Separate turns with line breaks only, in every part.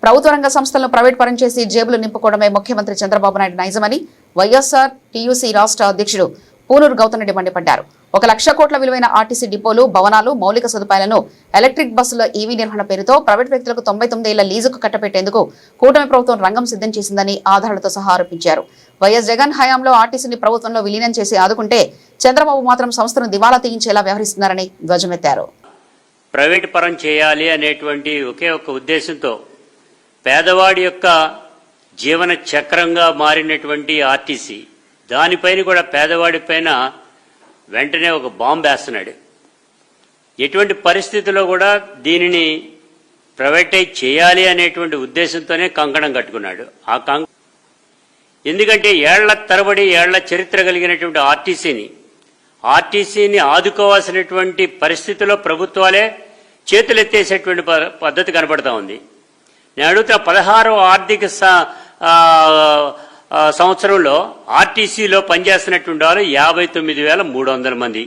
ప్రభుత్వ రంగ సంస్థలను ప్రైవేట్ పరం చేసి జేబులు నింపుకోవడమే ముఖ్యమంత్రి చంద్రబాబు నాయుడు నైజమని వైఎస్ఆర్ టీయూసీ రాష్ట్ర అధ్యక్షుడు పూనూరు గౌతమ్ రెడ్డి మండిపడ్డారు. 1 లక్ష కోట్ల విలువైన ఆర్టీసీ డిపోలు, భవనాలు, మౌలిక సదుపాయాలను ఎలక్ట్రిక్ బస్సుల ఈవీ నిర్వహణ పేరుతో ప్రైవేట్ వ్యక్తులకు 99 ఏళ్ల లీజుకు కట్టబెట్టేందుకు కూటమి ప్రభుత్వం రంగం సిద్ధం చేసిందని ఆధారాలతో సహా ఆరోపించారు. వైఎస్ జగన్ హయాంలో ఆర్టీసీని ప్రభుత్వంలో విలీనం చేసి ఆదుకుంటే చంద్రబాబు మాత్రం సంస్థను దివాలా తీయించేలా వ్యవహరిస్తున్నారని ధ్వజమెత్తారు.
ప్రైవేట్ పరం చేయాలి అనేటువంటి ఒకే ఒక ఉద్దేశంతో పేదవాడి యొక్క జీవన చక్రంగా మారినటువంటి ఆర్టీసీ దానిపైన కూడా పేదవాడి పైన వెంటనే ఒక బాంబు వేస్తున్నాడు. ఎటువంటి పరిస్థితుల్లో కూడా దీనిని ప్రైవేటైజ్ చేయాలి అనేటువంటి ఉద్దేశంతోనే కంకణం కట్టుకున్నాడు. ఎందుకంటే ఏళ్ల తరబడి ఏళ్ల చరిత్ర కలిగినటువంటి ఆర్టీసీని ఆదుకోవాల్సినటువంటి పరిస్థితిలో ప్రభుత్వాలే చేతులెత్తేసేటువంటి పద్ధతి కనబడతా ఉంది. నేను అడుగుతున్న 16వ ఆర్థిక సంవత్సరంలో ఆర్టీసీలో పనిచేస్తున్నటువంటి వాళ్ళు 59,300 మంది.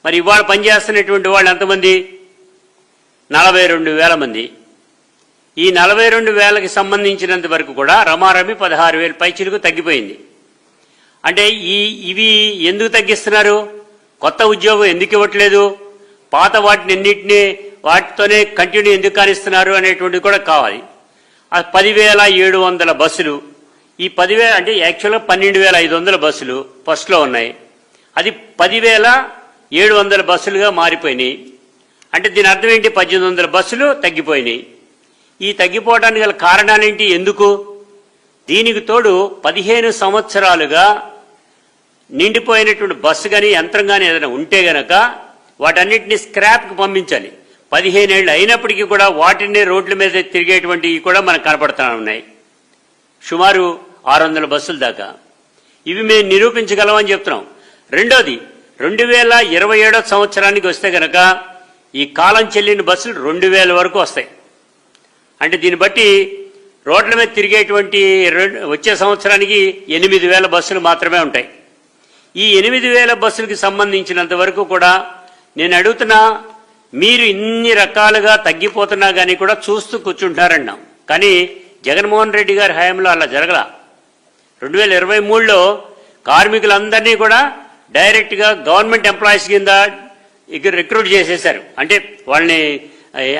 మరి ఇవాళ పనిచేస్తున్నటువంటి వాళ్ళు ఎంతమంది? 42,000 మంది. ఈ 42,000కి సంబంధించినంత వరకు కూడా రమారమి 16,000 పైచిలకు తగ్గిపోయింది. అంటే ఇవి ఎందుకు తగ్గిస్తున్నారు? కొత్త ఉద్యోగం ఎందుకు ఇవ్వట్లేదు? పాత వాటితోనే కంటిన్యూ ఎందుకు కానిస్తున్నారు అనేటువంటిది కూడా కావాలి. 10,700 బస్సులు, ఈ 10,000 అంటే యాక్చువల్గా 12,500 బస్సులు ఫస్ట్లో ఉన్నాయి. అది 10,700 బస్సులుగా మారిపోయినాయి. అంటే దీని అర్థం ఏంటి? 1,800 బస్సులు తగ్గిపోయినాయి. ఈ తగ్గిపోవడానికి గల కారణాలేంటి? ఎందుకు? దీనికి తోడు 15 సంవత్సరాలుగా నిండిపోయినటువంటి బస్సు కానీ యంత్రం కానీ ఏదైనా ఉంటే గనక వాటన్నిటిని స్క్రాప్కి పంపించాలి. 15 ఏళ్ళు అయినప్పటికీ కూడా వాటిని రోడ్ల మీద తిరిగేటువంటివి కూడా మనకు కనపడుతూ ఉన్నాయి. సుమారు 600 బస్సుల దాకా. ఇవి మేము నిరూపించగలమని చెప్తున్నాం. రెండోది, 2027 సంవత్సరానికి వస్తే గనక ఈ కాలం చెల్లిన బస్సులు 2,000 వరకు వస్తాయి. అంటే దీన్ని బట్టి రోడ్ల మీద తిరిగేటువంటి వచ్చే సంవత్సరానికి 8,000 బస్సులు మాత్రమే ఉంటాయి. ఈ 8,000 బస్సులకి సంబంధించినంత వరకు కూడా నేను అడుగుతున్నా, మీరు ఇన్ని రకాలుగా తగ్గిపోతున్నా కానీ కూడా చూస్తూ కూర్చుంటున్నారన్నాం. కానీ జగన్మోహన్ రెడ్డి గారి హయాంలో అలా జరగల. 2023లో కార్మికులందరినీ కూడా డైరెక్ట్గా గవర్నమెంట్ ఎంప్లాయీస్ కింద రిక్రూట్ చేసేశారు. అంటే వాళ్ళని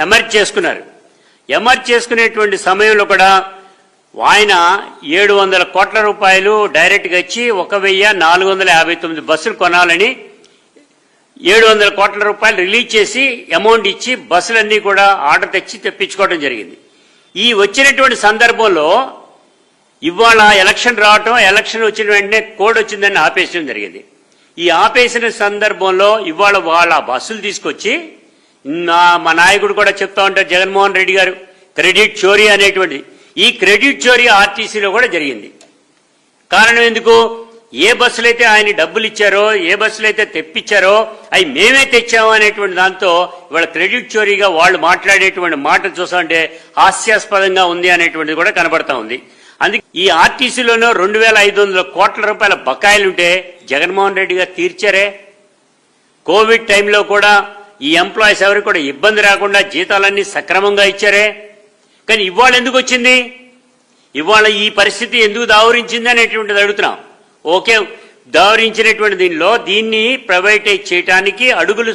ఎమర్జ్ చేసుకున్నారు. ఎమర్జ్ చేసుకునేటువంటి సమయంలో కూడా ఆయన 700 కోట్ల రూపాయలు డైరెక్ట్గా ఇచ్చి 1,459 బస్సులు కొనాలని 700 కోట్ల రూపాయలు రిలీజ్ చేసి అమౌంట్ ఇచ్చి బస్సులన్నీ కూడా ఆర్డర్ తెప్పించుకోవడం జరిగింది. ఈ వచ్చినటువంటి సందర్భంలో ఇవాళ ఎలక్షన్ రావటం, ఎలక్షన్ వచ్చిన వెంటనే కోడ్ వచ్చిందని ఆపేయడం జరిగింది. ఈ ఆపేసిన సందర్భంలో ఇవాళ వాళ్ళ బస్సులు తీసుకొచ్చి మా నాయకుడు కూడా చెప్తా ఉంటారు, జగన్మోహన్ రెడ్డి గారు, క్రెడిట్ చోరీ అనేటువంటిది. ఈ క్రెడిట్ చోరీ ఆర్టీసీలో కూడా జరిగింది. కారణం ఎందుకు? ఏ బస్సులైతే ఆయన డబ్బులు ఇచ్చారో, ఏ బస్సులైతే తెప్పించారో అవి మేమే తెచ్చాము అనేటువంటి దాంతో ఇవాళ క్రెడిట్ చోరీగా వాళ్ళు మాట్లాడేటువంటి మాటలు చూసామంటే హాస్యాస్పదంగా ఉంది అనేటువంటిది కూడా కనబడతా ఉంది. అందుకే ఈ ఆర్టీసీలోనూ 2,500 కోట్ల రూపాయల బకాయిలుంటే జగన్మోహన్ రెడ్డి గారు తీర్చారే. కోవిడ్ టైంలో కూడా ఈ ఎంప్లాయీస్ ఎవరికి కూడా ఇబ్బంది రాకుండా జీతాలన్నీ సక్రమంగా ఇచ్చారే. కానీ ఇవాళ ఎందుకు వచ్చింది? ఇవాళ ఈ పరిస్థితి ఎందుకు దావరించింది అనేటువంటిది అడుగుతున్నాం. ఓకే, దావరించినటువంటి దీన్ని ప్రైవేటైజ్ చేయడానికి అడుగులు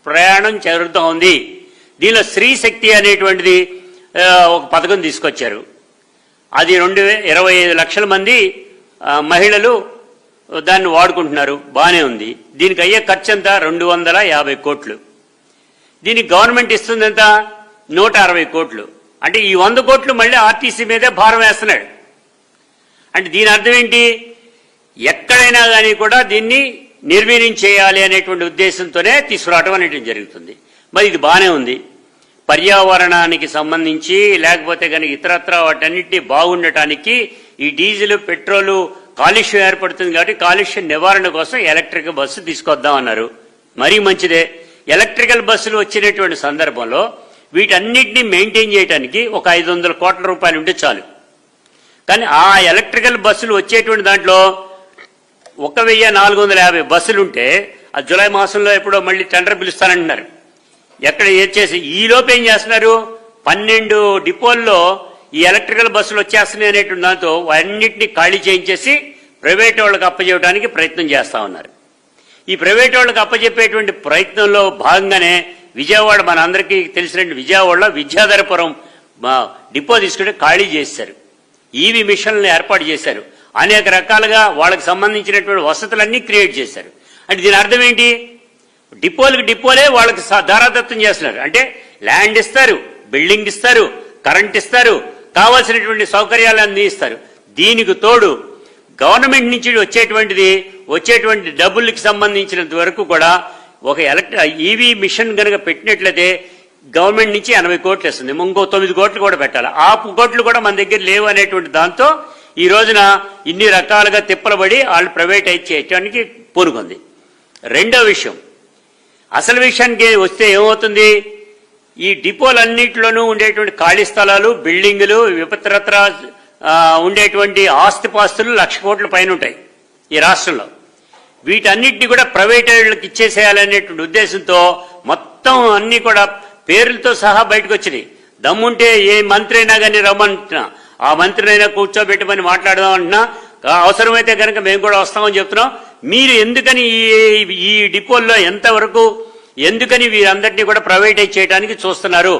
ప్రయాణం జరుగుతూ ఉంది. దీనిలో స్త్రీ శక్తి అనేటువంటిది ఒక పథకం తీసుకొచ్చారు. అది 25 లక్షల మంది మహిళలు దాన్ని వాడుకుంటున్నారు. బాగానే ఉంది. దీనికి అయ్యే ఖర్చు ఎంత? 250 కోట్లు. దీనికి గవర్నమెంట్ ఇస్తుంది ఎంత? 160 కోట్లు. అంటే ఈ 100 కోట్లు మళ్ళీ ఆర్టీసీ మీదే భారం వేస్తున్నాడు. అంటే దీని అర్థం ఏంటి? ఎక్కడైనా కానీ కూడా దీన్ని నిర్వీర్యం చేయాలి అనేటువంటి ఉద్దేశంతోనే తీసుకురావడం అనేటువంటి జరుగుతుంది. మరి ఇది బాగానే ఉంది. పర్యావరణానికి సంబంధించి లేకపోతే కనుక ఇతరత్ర వాటన్నిటినీ బాగుండటానికి ఈ డీజిల్, పెట్రోలు కాలుష్యం ఏర్పడుతుంది కాబట్టి కాలుష్య నివారణ కోసం ఎలక్ట్రికల్ బస్సు తీసుకొద్దామన్నారు. మరీ మంచిదే. ఎలక్ట్రికల్ బస్సులు వచ్చినటువంటి సందర్భంలో వీటన్నిటినీ మెయింటైన్ చేయడానికి ఒక 500 కోట్ల రూపాయలు ఉంటే చాలు. కానీ ఆ ఎలక్ట్రికల్ బస్సులు వచ్చేటువంటి దాంట్లో 1,450 బస్సులుంటే ఆ జూలై మాసంలో ఎప్పుడో మళ్ళీ టెండర్ పిలుస్తానంటున్నారు. ఎక్కడ ఏం చేసి ఈ లోపు ఏం చేస్తున్నారు? 12 డిపోల్లో ఈ ఎలక్ట్రికల్ బస్సులు వచ్చేస్తున్నాయి అనేటువంటి దాంతో అన్నింటినీ ఖాళీ చేయించేసి ప్రైవేట్ వాళ్ళకి అప్పచెప్పడానికి ప్రయత్నం చేస్తా ఉన్నారు. ఈ ప్రైవేట్ వాళ్ళకి అప్పచెప్పేటువంటి ప్రయత్నంలో భాగంగానే విజయవాడ, మన అందరికీ తెలిసినట్టు విజయవాడలో విద్యాధరపురం డిపో తీసుకుంటే ఖాళీ చేశారు. ఈవీ మిషన్లను ఏర్పాటు చేశారు. అనేక రకాలుగా వాళ్ళకి సంబంధించినటువంటి వసతులన్నీ క్రియేట్ చేశారు. అంటే దీని అర్థం ఏంటి? డిపోలే వాళ్ళకి ధారాదత్తం చేస్తున్నారు. అంటే ల్యాండ్ ఇస్తారు, బిల్డింగ్ ఇస్తారు, కరెంట్ ఇస్తారు, కావాల్సినటువంటి సౌకర్యాలు అన్ని ఇస్తారు. దీనికి తోడు గవర్నమెంట్ నుంచి వచ్చేటువంటి డబ్బులకి సంబంధించినంత వరకు కూడా ఒక ఈవీ మిషన్ కనుక పెట్టినట్లయితే గవర్నమెంట్ నుంచి 80 కోట్లు ఇస్తుంది. ఇంకో 9 కోట్లు కూడా పెట్టాలి. ఆ కోట్లు కూడా మన దగ్గర లేవు అనేటువంటి దాంతో ఈ రోజున ఇన్ని రకాలుగా తిప్పలబడి వాళ్ళు ప్రైవేటైజ్ చేయడానికి పూనుకుంది. రెండో విషయం, అసలు విషయానికి వస్తే ఏమవుతుంది? ఈ డిపోలన్నింటిలోనూ ఉండేటువంటి ఖాళీ స్థలాలు, బిల్డింగులు, విపత్రత్ర ఉండేటువంటి ఆస్తిపాస్తులు 1,00,000 కోట్ల పైన ఉంటాయి ఈ రాష్ట్రంలో. వీటన్నిటిని కూడా ప్రైవేటైజ్లకు ఇచ్చేసేయాలనేటువంటి ఉద్దేశంతో మొత్తం అన్ని కూడా పేర్లతో సహా బయటకు వచ్చినాయి. దమ్ముంటే ఏ మంత్రి అయినా కానీ రమ్మంటున్నా, ఆ మంత్రినైనా కూర్చోబెట్టమని మాట్లాడదాం అంటున్నా, అవసరమైతే కనుక మేము కూడా వస్తామని చెప్తున్నాం. మీరు ఎందుకని ఈ డిపోల్లో ఎందుకని వీరందరినీ కూడా ప్రైవేటైజ్ చేయడానికి చూస్తున్నారు?